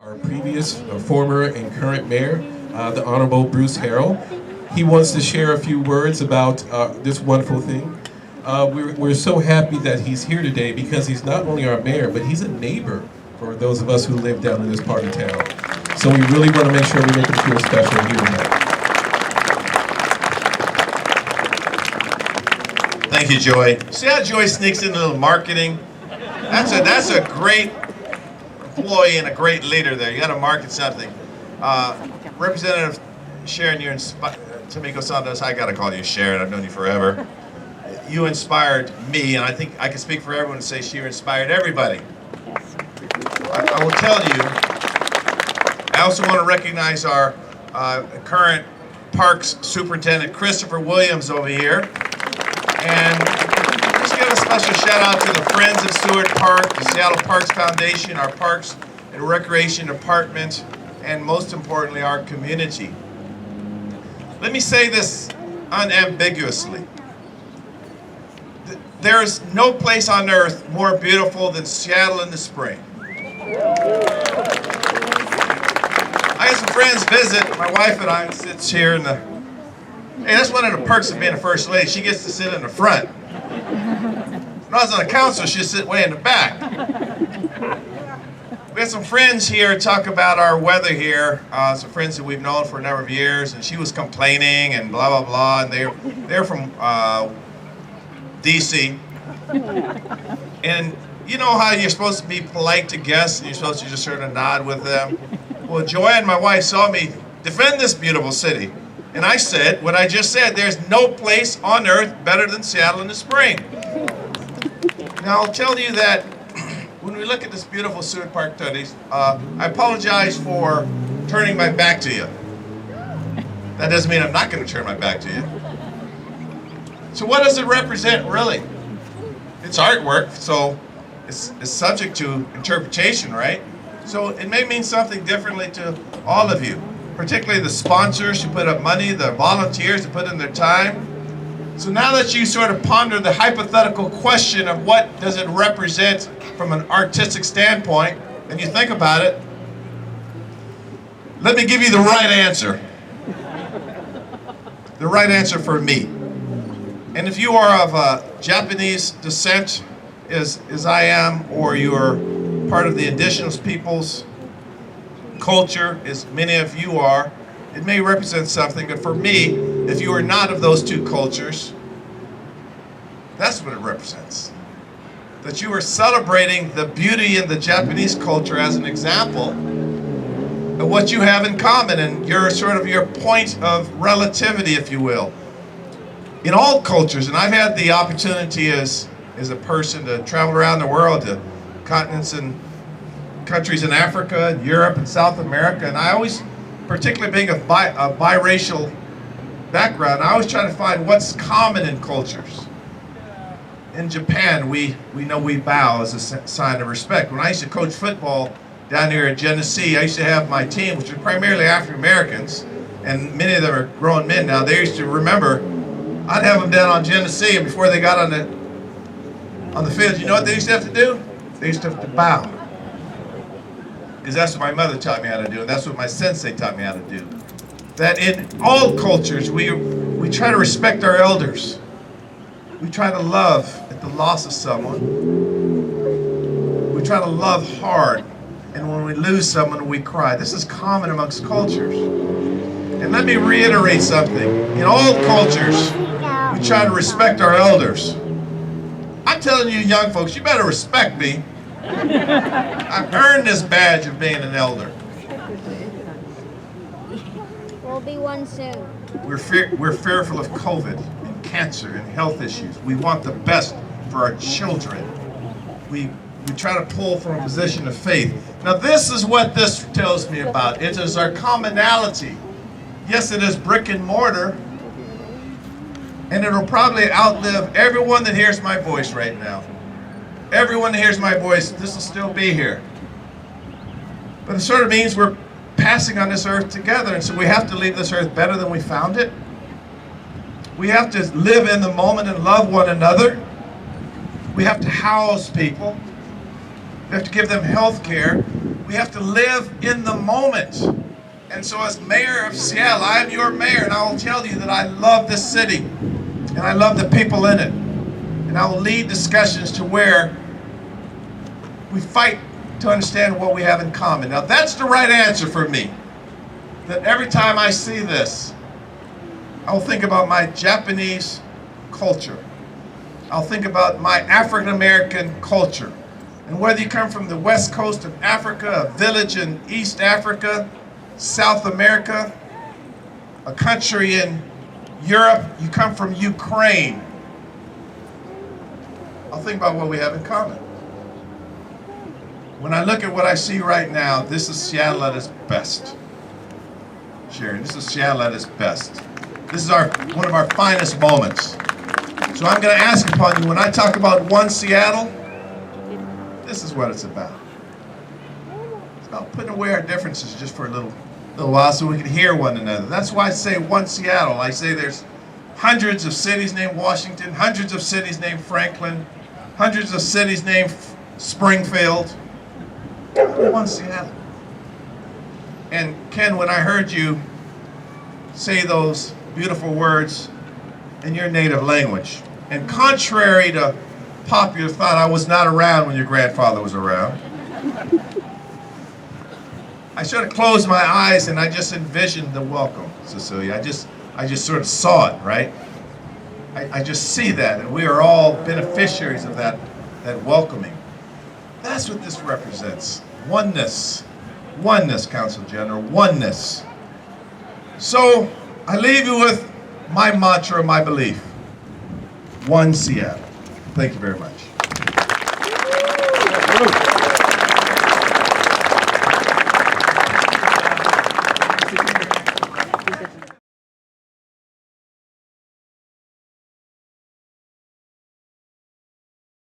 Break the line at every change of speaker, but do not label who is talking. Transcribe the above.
Our previous, former, and current mayor, the Honorable Bruce Harrell. He wants to share a few words about this wonderful thing. We're so happy that he's here today because he's not only our mayor, but he's a neighbor for those of us who live down in this part of town. So we really want to make sure we make him feel special here tonight.
Thank you, Joy. See how Joy sneaks in a little marketing? That's a great employee and a great leader there. You got to market something. Representative Sharon, Tamiko Santos, I got to call you Sharon. I've known you forever. You inspired me, and I think I can speak for everyone to say she inspired everybody. I will tell you, I also want to recognize our current Parks Superintendent, Christopher Williams, over here. And just give a special shout out to the Friends of Seward Park, the Seattle Parks Foundation, our Parks and Recreation Department, and most importantly, our community. Let me say this unambiguously. There is no place on earth more beautiful than Seattle in the spring. I had some friends visit. My wife and I sits here in the. Hey, that's one of the perks of being a first lady. She gets to sit in the front. When I was on the council, she'd sit way in the back. We had some friends here talk about our weather here. Some friends that we've known for a number of years, and she was complaining and blah blah blah. And they're from DC. And you know how you're supposed to be polite to guests, and you're supposed to just sort of nod with them. Well, Joanne, my wife, saw me defend this beautiful city. And I said what I just said, there's no place on earth better than Seattle in the spring. Now I'll tell you that when we look at this beautiful Seward Park today, I apologize for turning my back to you. That doesn't mean I'm not going to turn my back to you. So what does it represent really? It's artwork, so it's subject to interpretation, right? So it may mean something differently to all of you. Particularly the sponsors who put up money, the volunteers who put in their time. So now that you sort of ponder the hypothetical question of what does it represent from an artistic standpoint, and you think about it, let me give you the right answer. The right answer for me. And if you are of Japanese descent, as I am, or you're part of the indigenous peoples, culture, as many of you are, it may represent something, but for me, if you are not of those two cultures, that's what it represents. That you are celebrating the beauty in the Japanese culture as an example of what you have in common and your point of relativity, if you will. In all cultures, and I've had the opportunity as a person to travel around the world to continents and countries in Africa, and Europe, and South America, and I always, particularly being a biracial background, I always try to find what's common in cultures. In Japan, we know we bow as a sign of respect. When I used to coach football down here at Genesee, I used to have my team, which was primarily African Americans, and many of them are grown men now. They used to remember, I'd have them down on Genesee, and before they got on the field, you know what they used to have to do? They used to have to bow. Because that's what my mother taught me how to do, and that's what my sensei taught me how to do. That in all cultures, we try to respect our elders. We try to love at the loss of someone. We try to love hard, and when we lose someone, we cry. This is common amongst cultures. And let me reiterate something. In all cultures, we try to respect our elders. I'm telling you, young folks, you better respect me. I've earned this badge of being an elder.
We'll be one soon.
We're fearful of COVID and cancer and health issues. We want the best for our children. We try to pull from a position of faith. Now this is what this tells me about. It is our commonality. Yes, it is brick and mortar. And it'll probably outlive everyone that hears my voice right now. Everyone that hears my voice, this will still be here. But it sort of means we're passing on this earth together, and so we have to leave this earth better than we found it. We have to live in the moment and love one another. We have to house people. We have to give them health care. We have to live in the moment. And so as mayor of Seattle, I am your mayor, and I will tell you that I love this city, and I love the people in it. And I will lead discussions to where we fight to understand what we have in common. Now that's the right answer for me. That every time I see this, I'll think about my Japanese culture. I'll think about my African American culture. And whether you come from the west coast of Africa, a village in East Africa, South America, a country in Europe, you come from Ukraine, I'll think about what we have in common. When I look at what I see right now, this is Seattle at its best. Sharon, this is Seattle at its best. This is one of our finest moments. So I'm going to ask upon you, when I talk about one Seattle, this is what it's about. It's about putting away our differences just for a little while so we can hear one another. That's why I say one Seattle. I say there's hundreds of cities named Washington, hundreds of cities named Franklin, hundreds of cities named Springfield. One Seattle. And Ken, when I heard you say those beautiful words in your native language, and contrary to popular thought, I was not around when your grandfather was around. I sort of closed my eyes and I just envisioned the welcome, Cecilia. I just sort of saw it, right? I just see that, and we are all beneficiaries of that welcoming. That's what this represents. Oneness. Oneness, Council General. Oneness. So, I leave you with my mantra, my belief. One Seattle. Thank you very much.